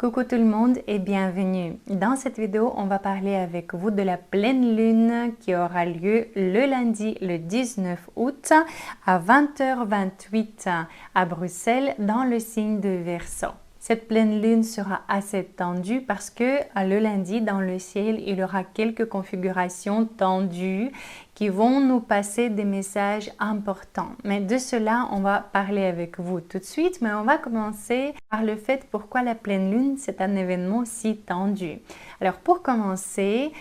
Coucou tout le monde et bienvenue. Dans cette vidéo, on va parler avec vous de la pleine lune qui aura lieu le lundi le 19 août à 20h28 à Bruxelles dans le signe de Verseau. Cette pleine lune sera assez tendue parce que le lundi dans le ciel, il y aura quelques configurations tendues qui vont nous passer des messages importants. Mais de cela, on va parler avec vous tout de suite, mais on va commencer par le fait pourquoi la pleine lune, c'est un événement si tendu. Alors pour commencer,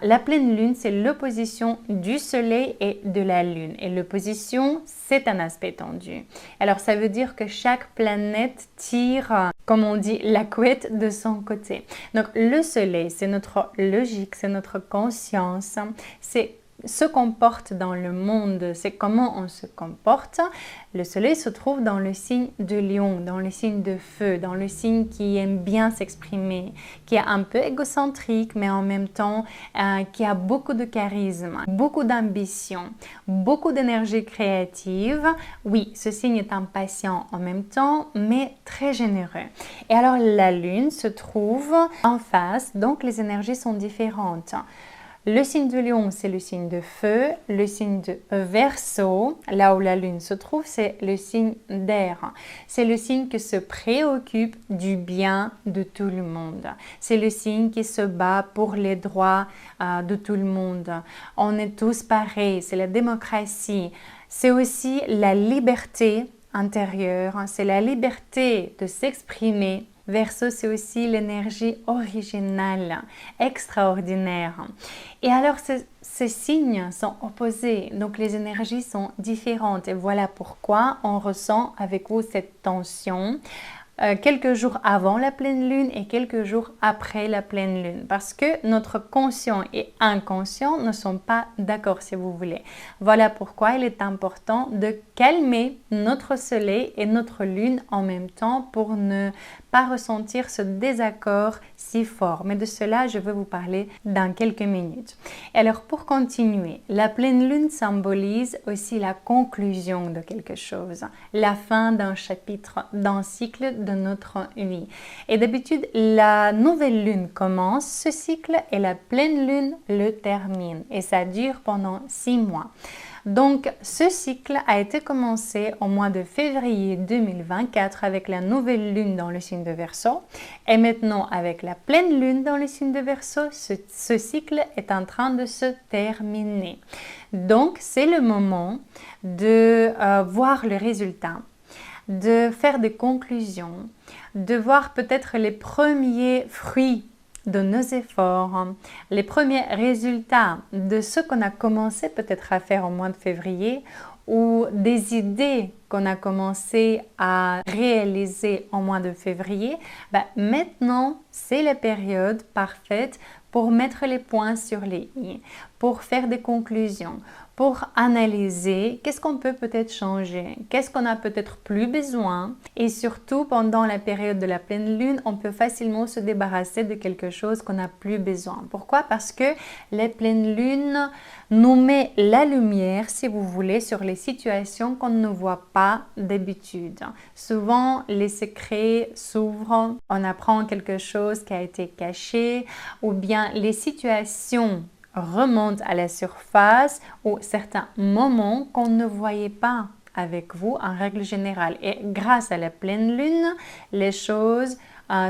la pleine lune, c'est l'opposition du soleil et de la lune. Et l'opposition, c'est un aspect tendu. Alors ça veut dire que chaque planète tire, comme on dit, la couette de son côté. Donc le soleil, c'est notre logique, c'est notre conscience, c'est ce qu'on porte dans le monde, c'est comment on se comporte. Le soleil se trouve dans le signe de lion, dans le signe de feu, dans le signe qui aime bien s'exprimer, qui est un peu égocentrique, mais en même temps qui a beaucoup de charisme, beaucoup d'ambition, beaucoup d'énergie créative. Oui, ce signe est impatient en même temps, mais très généreux. Et alors la lune se trouve en face, donc les énergies sont différentes. Le signe de lion, c'est le signe de feu. Le signe de Verseau, là où la lune se trouve, c'est le signe d'air. C'est le signe qui se préoccupe du bien de tout le monde. C'est le signe qui se bat pour les droits de tout le monde. On est tous pareils, c'est la démocratie. C'est aussi la liberté intérieure, c'est la liberté de s'exprimer. Verseau, c'est aussi l'énergie originale, extraordinaire. Et alors, ces signes sont opposés, donc les énergies sont différentes. Et voilà pourquoi on ressent avec vous cette tension quelques jours avant la pleine lune et quelques jours après la pleine lune. Parce que notre conscient et inconscient ne sont pas d'accord, si vous voulez. Voilà pourquoi il est important de calmer notre soleil et notre lune en même temps pour ne pas ressentir ce désaccord si fort. Mais de cela, je vais vous parler dans quelques minutes. Et alors, pour continuer, la pleine lune symbolise aussi la conclusion de quelque chose, la fin d'un chapitre, d'un cycle de notre vie. Et d'habitude, la nouvelle lune commence ce cycle et la pleine lune le termine. Et ça dure pendant 6 mois. Donc, ce cycle a été commencé au mois de février 2024 avec la nouvelle lune dans le signe de Verseau. Et maintenant, avec la pleine lune dans le signe de Verseau, ce cycle est en train de se terminer. Donc, c'est le moment de voir le résultat, de faire des conclusions, de voir peut-être les premiers fruits de nos efforts, les premiers résultats de ce qu'on a commencé peut-être à faire au mois de février ou des idées qu'on a commencé à réaliser au mois de février. Maintenant, c'est la période parfaite pour mettre les points sur les i, pour faire des conclusions, pour analyser qu'est-ce qu'on peut peut-être changer, qu'est-ce qu'on a peut-être plus besoin. Et surtout, pendant la période de la pleine lune, on peut facilement se débarrasser de quelque chose qu'on n'a plus besoin. Pourquoi? Parce que la pleine lune nous met la lumière, si vous voulez, sur les situations qu'on ne voit pas d'habitude. Souvent, les secrets s'ouvrent, on apprend quelque chose qui a été caché, ou bien les situations remontent à la surface ou certains moments qu'on ne voyait pas avec vous en règle générale. Et grâce à la pleine lune, les choses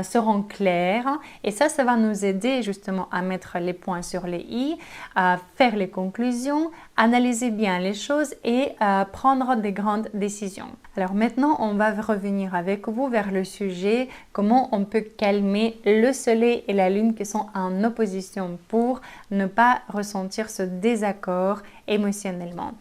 seront claires et ça va nous aider justement à mettre les points sur les i, à faire les conclusions, analyser bien les choses et prendre des grandes décisions. Alors maintenant, on va revenir avec vous vers le sujet comment on peut calmer le soleil et la lune qui sont en opposition pour ne pas ressentir ce désaccord émotionnellement.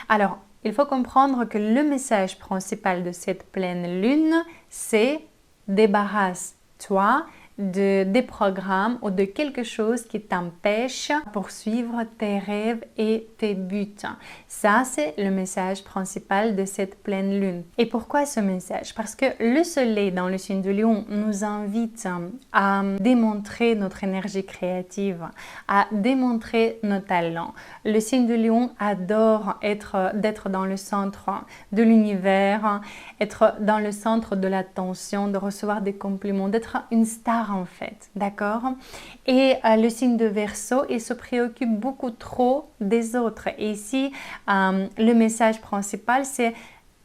Alors, il faut comprendre que le message principal de cette pleine lune, c'est débarrasse-toi des programmes ou de quelque chose qui t'empêche de poursuivre tes rêves et tes buts. Ça, c'est le message principal de cette pleine lune. Et pourquoi ce message? Parce que le soleil dans le signe de Lion nous invite à démontrer notre énergie créative, à démontrer nos talents. Le signe de Lion adore d'être dans le centre de l'univers, être dans le centre de l'attention, de recevoir des compliments, d'être une star part en fait, d'accord? Et le signe de Verseau, il se préoccupe beaucoup trop des autres. Et ici, le message principal, c'est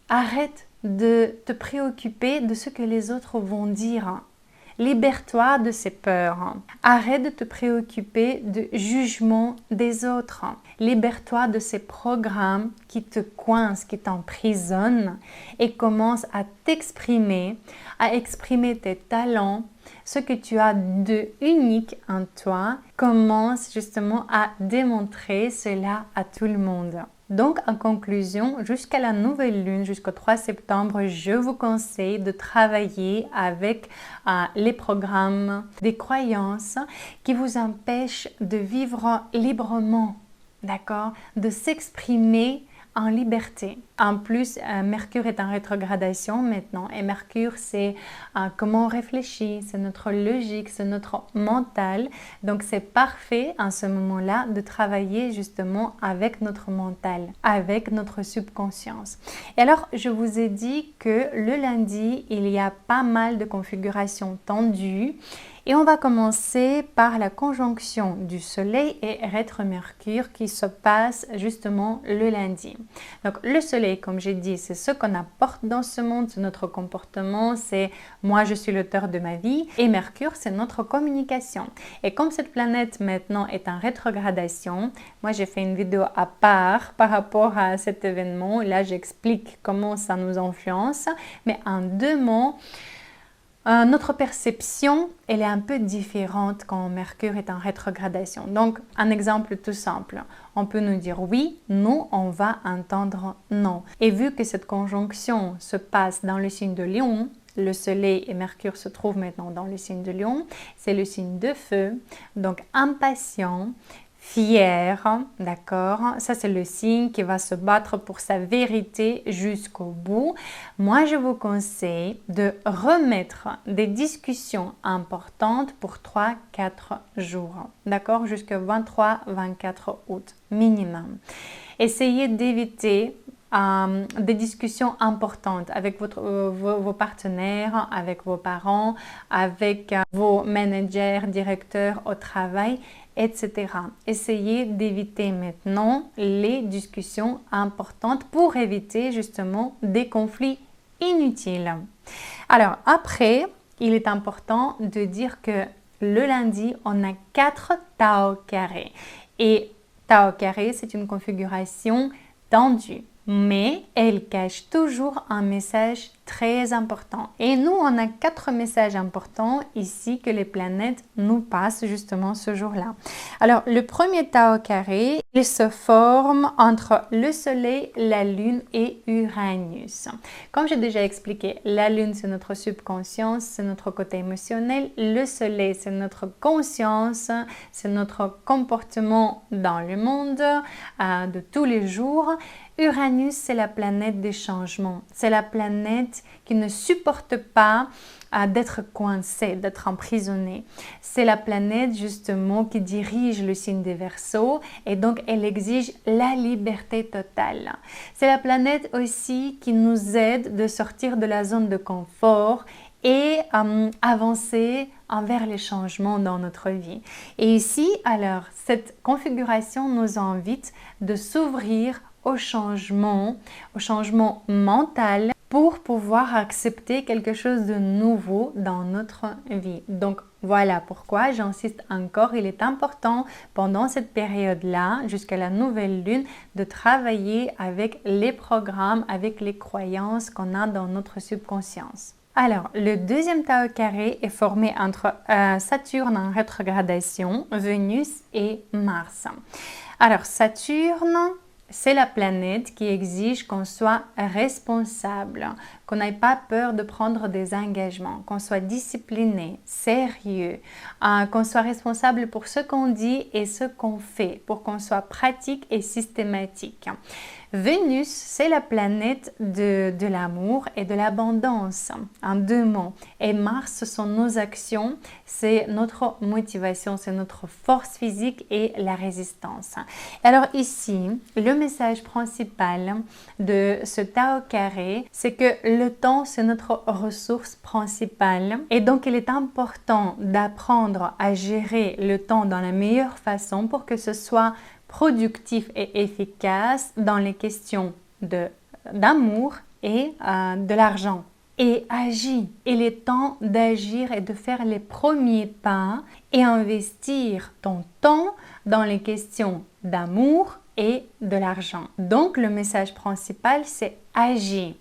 arrête de te préoccuper de ce que les autres vont dire. Libère-toi de ces peurs. Arrête de te préoccuper du jugement des autres. Libère-toi de ces programmes qui te coincent, qui t'emprisonnent et commence à t'exprimer, à exprimer tes talents, ce que tu as de unique en toi. Commence justement à démontrer cela à tout le monde. Donc, en conclusion, jusqu'à la nouvelle lune, jusqu'au 3 septembre, je vous conseille de travailler avec les programmes des croyances qui vous empêchent de vivre librement, d'accord? De s'exprimer en liberté. En plus, Mercure est en rétrogradation maintenant et Mercure, c'est comment on réfléchit, c'est notre logique, c'est notre mental. Donc, c'est parfait en ce moment-là de travailler justement avec notre mental, avec notre subconscience. Et alors, je vous ai dit que le lundi, il y a pas mal de configurations tendues. Et on va commencer par la conjonction du Soleil et rétro-Mercure qui se passe justement le lundi. Donc le Soleil, comme j'ai dit, c'est ce qu'on apporte dans ce monde, c'est notre comportement, c'est moi je suis l'auteur de ma vie. Et Mercure, c'est notre communication. Et comme cette planète maintenant est en rétrogradation, moi j'ai fait une vidéo à part par rapport à cet événement. Là j'explique comment ça nous influence. Mais en 2 mots, notre perception, elle est un peu différente quand Mercure est en rétrogradation. Donc, un exemple tout simple. On peut nous dire oui, nous, on va entendre non. Et vu que cette conjonction se passe dans le signe de Lion, le Soleil et Mercure se trouvent maintenant dans le signe de Lion, c'est le signe de feu, donc impatient, fier, d'accord? Ça, c'est le signe qui va se battre pour sa vérité jusqu'au bout. Moi, je vous conseille de remettre des discussions importantes pour 3-4 jours, d'accord? Jusqu'au 23-24 août, minimum. Essayez d'éviter des discussions importantes avec vos partenaires, avec vos parents, avec vos managers, directeurs au travail, etc. Essayez d'éviter maintenant les discussions importantes pour éviter justement des conflits inutiles. Alors après, il est important de dire que le lundi, on a 4 Tao carrés. Et Tao carré, c'est une configuration tendue, mais elle cache toujours un message très important. Et nous, on a 4 messages importants ici que les planètes nous passent justement ce jour-là. Alors, le premier Tao carré, il se forme entre le Soleil, la Lune et Uranus. Comme j'ai déjà expliqué, la Lune, c'est notre subconscience, c'est notre côté émotionnel. Le Soleil, c'est notre conscience, c'est notre comportement dans le monde de tous les jours. Uranus, c'est la planète des changements. C'est la planète qui ne supporte pas d'être coincée, d'être emprisonnée. C'est la planète justement qui dirige le signe des Verseaux et donc elle exige la liberté totale. C'est la planète aussi qui nous aide de sortir de la zone de confort et avancer envers les changements dans notre vie. Et ici, alors, cette configuration nous invite de s'ouvrir au changement mental pour pouvoir accepter quelque chose de nouveau dans notre vie. Donc voilà pourquoi j'insiste encore, il est important pendant cette période-là, jusqu'à la nouvelle lune, de travailler avec les programmes, avec les croyances qu'on a dans notre subconscience. Alors, le deuxième Tao carré est formé entre Saturne en rétrogradation, Vénus et Mars. Alors, Saturne, c'est la planète qui exige qu'on soit responsable, qu'on n'ait pas peur de prendre des engagements, qu'on soit discipliné, sérieux, qu'on soit responsable pour ce qu'on dit et ce qu'on fait, pour qu'on soit pratique et systématique. Vénus, c'est la planète de l'amour et de l'abondance, en deux mots. Et Mars, ce sont nos actions, c'est notre motivation, c'est notre force physique et la résistance. Alors ici, le message principal de ce Tao carré, c'est que le temps, c'est notre ressource principale. Et donc, il est important d'apprendre à gérer le temps dans la meilleure façon pour que ce soit productif et efficace dans les questions d'amour et de l'argent. Et agis. Il est temps d'agir et de faire les premiers pas et investir ton temps dans les questions d'amour et de l'argent. Donc, le message principal, c'est agir.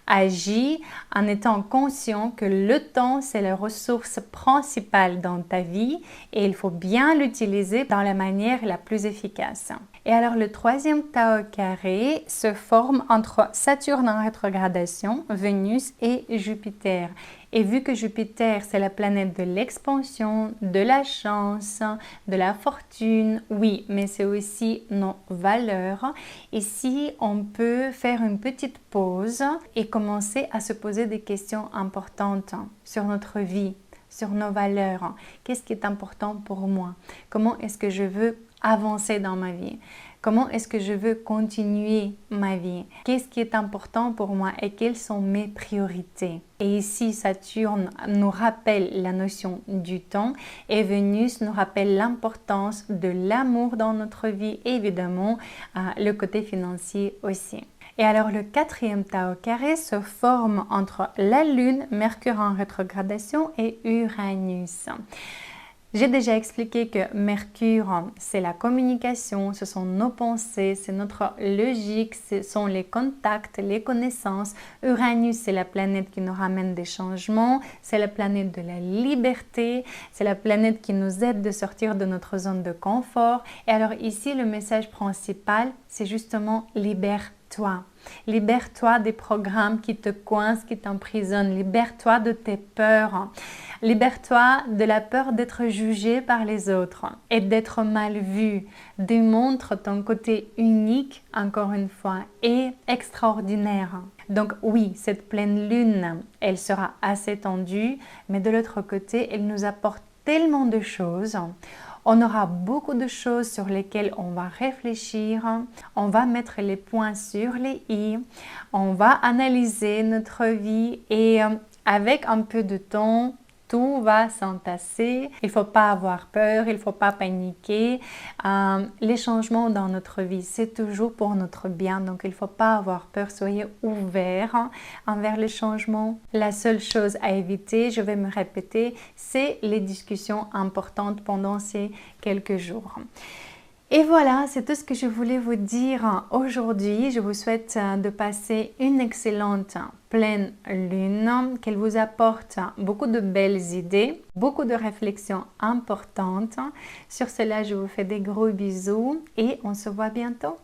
Agis en étant conscient que le temps, c'est la ressource principale dans ta vie et il faut bien l'utiliser dans la manière la plus efficace. Et alors, le troisième Tao carré se forme entre Saturne en rétrogradation, Vénus et Jupiter. Et vu que Jupiter, c'est la planète de l'expansion, de la chance, de la fortune, oui, mais c'est aussi nos valeurs. Ici, on peut faire une petite pause et commencer à se poser des questions importantes sur notre vie, sur nos valeurs. Qu'est-ce qui est important pour moi? Comment est-ce que je veux avancer dans ma vie? Comment est-ce que je veux continuer ma vie? Qu'est-ce qui est important pour moi et quelles sont mes priorités? Et ici, Saturne nous rappelle la notion du temps et Vénus nous rappelle l'importance de l'amour dans notre vie et évidemment le côté financier aussi. Et alors le quatrième Tao carré se forme entre la Lune, Mercure en rétrogradation et Uranus. J'ai déjà expliqué que Mercure, c'est la communication, ce sont nos pensées, c'est notre logique, ce sont les contacts, les connaissances. Uranus, c'est la planète qui nous ramène des changements, c'est la planète de la liberté, c'est la planète qui nous aide de sortir de notre zone de confort. Et alors ici, le message principal, c'est justement libère-toi. Libère-toi des programmes qui te coincent, qui t'emprisonnent. Libère-toi de tes peurs. Libère-toi de la peur d'être jugé par les autres et d'être mal vu. Démontre ton côté unique, encore une fois, et extraordinaire. Donc oui, cette pleine lune, elle sera assez tendue, mais de l'autre côté, elle nous apporte tellement de choses. On aura beaucoup de choses sur lesquelles on va réfléchir, on va mettre les points sur les i, on va analyser notre vie et avec un peu de temps, tout va s'entasser. Il ne faut pas avoir peur, il ne faut pas paniquer. Les changements dans notre vie, c'est toujours pour notre bien. Donc, il ne faut pas avoir peur. Soyez ouverts envers les changements. La seule chose à éviter, je vais me répéter, c'est les discussions importantes pendant ces quelques jours. Et voilà, c'est tout ce que je voulais vous dire aujourd'hui. Je vous souhaite de passer une excellente pleine lune, qu'elle vous apporte beaucoup de belles idées, beaucoup de réflexions importantes. Sur cela, je vous fais des gros bisous et on se voit bientôt.